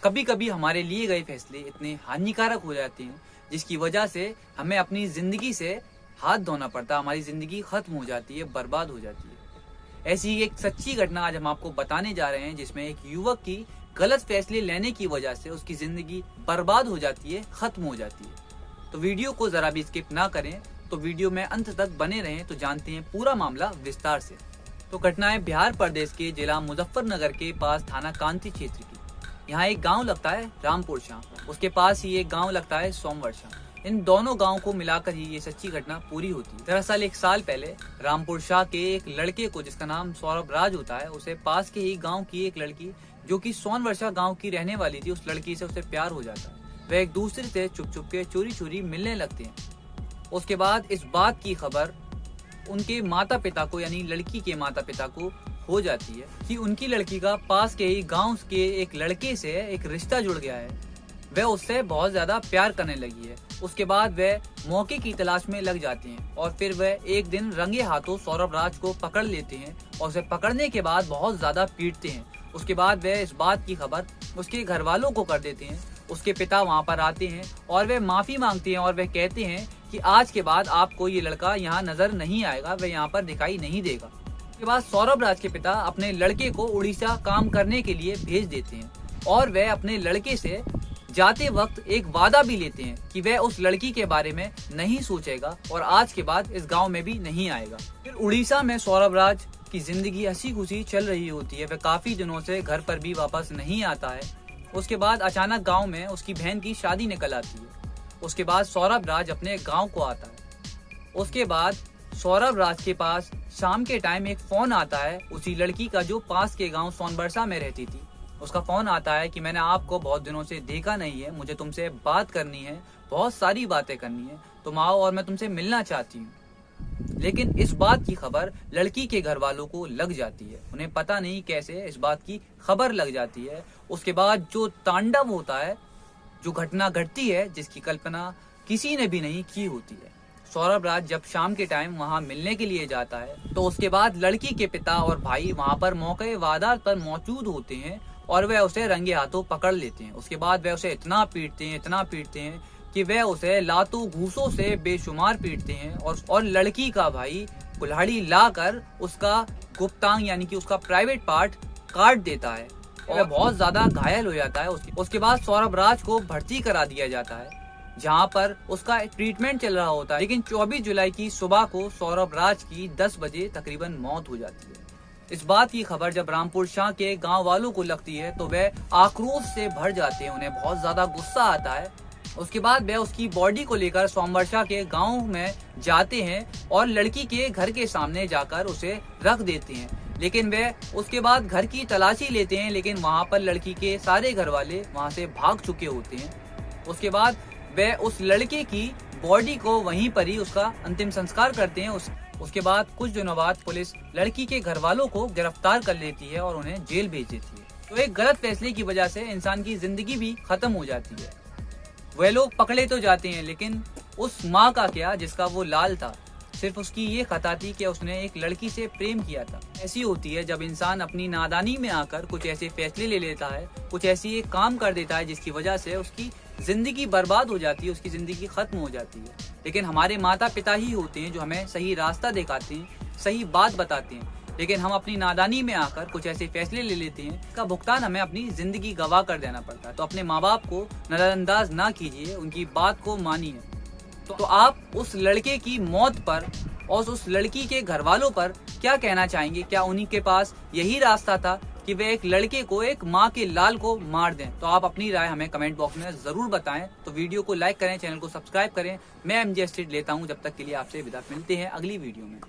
कभी कभी हमारे लिए गए फैसले इतने हानिकारक हो जाते हैं जिसकी वजह से हमें अपनी जिंदगी से हाथ धोना पड़ता है, हमारी जिंदगी खत्म हो जाती है, बर्बाद हो जाती है। ऐसी एक सच्ची घटना आज हम आपको बताने जा रहे हैं जिसमें एक युवक की गलत फैसले लेने की वजह से उसकी जिंदगी बर्बाद हो जाती है, खत्म हो जाती है। तो वीडियो को जरा भी स्किप ना करें, तो वीडियो में अंत तक बने रहें तो जानते हैं पूरा मामला विस्तार से। तो घटना है बिहार प्रदेश के जिला मुजफ्फरनगर के पास थाना कांती क्षेत्र की। यहाँ एक गांव लगता है रामपुर शाह, उसके पास ही एक गांव लगता है सोमवर शाह। इन दोनों गांव को मिलाकर ही ये सच्ची घटना पूरी होती है। दरअसल एक साल पहले रामपुर शाह के एक लड़के को, जिसका नाम सौरभ राज होता है, उसे पास के ही गांव की एक लड़की जो कि सोनवर्षा गांव की रहने वाली थी, उस लड़की से उसे प्यार हो जाता है। वह एक दूसरे से चुप चुप के चोरी चोरी मिलने लगते हैं। उसके बाद इस बात की खबर उनके माता पिता को, यानी लड़की के माता पिता को हो जाती है कि उनकी लड़की का पास के ही गांव के एक लड़के से एक रिश्ता जुड़ गया है। वह उससे बहुत ज्यादा प्यार करने लगी है। उसके बाद वह मौके की तलाश में लग जाते हैं और फिर वह एक दिन रंगे हाथों सौरभ राज को पकड़ लेते हैं और उसे पकड़ने के बाद बहुत ज्यादा पीटते हैं। उसके बाद वह इस बात की खबर उसके घर वालों को कर देते हैं। उसके पिता वहाँ पर आते हैं और वह माफी मांगते हैं और वह कहते हैं कि आज के बाद आपको ये लड़का यहाँ नजर नहीं आएगा, वह यहाँ पर दिखाई नहीं देगा। उसके बाद सौरभ राज के पिता अपने लड़के को उड़ीसा काम करने के लिए भेज देते हैं और वह अपने लड़के से जाते वक्त एक वादा भी लेते हैं कि वह उस लड़की के बारे में नहीं सोचेगा और आज के बाद इस गांव में भी नहीं आएगा। फिर उड़ीसा में सौरभ राज की जिंदगी हंसी खुशी चल रही होती है। वह काफी दिनों से घर पर भी वापस नहीं आता है। उसके बाद अचानक गाँव में उसकी बहन की शादी निकल आती है। उसके बाद सौरभ राज अपने गाँव को आता है। उसके बाद सौरभ राज के पास शाम के टाइम एक फोन आता है उसी लड़की का जो पास के गांव सोनबरसा में रहती थी। उसका फोन आता है कि मैंने आपको बहुत दिनों से देखा नहीं है, मुझे तुमसे बात करनी है, बहुत सारी बातें करनी है, तुम आओ और मैं तुमसे मिलना चाहती हूँ। लेकिन इस बात की खबर लड़की के घर वालों को लग जाती है। उन्हें पता नहीं कैसे इस बात की खबर लग जाती है। उसके बाद जो तांडव होता है, जो घटना घटती है जिसकी कल्पना किसी ने भी नहीं की होती है। सौरभ राज जब शाम के टाइम वहां मिलने के लिए जाता है तो उसके बाद लड़की के पिता और भाई वहां पर मौके वारदात पर मौजूद होते हैं और वह उसे रंगे हाथों पकड़ लेते हैं। उसके बाद वह उसे इतना पीटते हैं कि वह उसे लातों घूसों से बेशुमार पीटते हैं और लड़की का भाई कुल्हाड़ी लाकर उसका गुप्तांग यानी कि उसका प्राइवेट पार्ट काट देता है और वह बहुत ज्यादा घायल हो जाता है। उसके बाद सौरभ राज को भर्ती करा दिया जाता है जहां पर उसका ट्रीटमेंट चल रहा होता है। लेकिन 24 जुलाई की सुबह को सौरभ राज की 10 बजे तकरीबन मौत हो जाती है। इस बात की खबर जब रामपुर शाह के गांव वालों को लगती है तो वह आक्रोश से भर जाते हैं, उन्हें बहुत ज्यादा गुस्सा आता है। उसके बाद वह उसकी बॉडी को लेकर सोमवर्षा के गांव में जाते हैं और लड़की के घर के सामने जाकर उसे रख देते हैं। लेकिन वह उसके बाद घर की तलाशी लेते हैं, लेकिन वहां पर लड़की के सारे घर वाले वहां से भाग चुके होते हैं। उसके बाद वह उस लड़के की बॉडी को वहीं पर ही उसका अंतिम संस्कार करते हैं। उसके बाद कुछ दिनों बाद पुलिस लड़की के घर वालों को गिरफ्तार कर लेती है और उन्हें जेल भेज देती है। तो एक गलत फैसले की वजह से इंसान की जिंदगी भी खत्म हो जाती है। वह लोग पकड़े तो जाते हैं, लेकिन उस माँ का क्या जिसका वो लाल था। सिर्फ उसकी ये खता थी कि उसने एक लड़की से प्रेम किया था। ऐसी होती है जब इंसान अपनी नादानी में आकर कुछ ऐसे फैसले ले लेता है, कुछ ऐसी एक काम कर देता है जिसकी वजह से उसकी जिंदगी बर्बाद हो जाती है, उसकी जिंदगी खत्म हो जाती है। लेकिन हमारे माता पिता ही होते हैं जो हमें सही रास्ता दिखाते हैं, सही बात बताते हैं। लेकिन हम अपनी नादानी में आकर कुछ ऐसे फैसले ले लेते हैं, इसका भुगतान हमें अपनी जिंदगी गवा कर देना पड़ता है। तो अपने माँ बाप को नजरअंदाज ना कीजिए, उनकी बात को मानिए। तो आप उस लड़के की मौत पर और उस लड़की के घर वालों पर क्या कहना चाहेंगे? क्या उन्हीं के पास यही रास्ता था कि वे एक लड़के को, एक माँ के लाल को मार दें? तो आप अपनी राय हमें कमेंट बॉक्स में जरूर बताएं। तो वीडियो को लाइक करें, चैनल को सब्सक्राइब करें। मैं MJ स्ट्रीट लेता हूं, जब तक के लिए आपसे विदा। मिलते हैं अगली वीडियो में।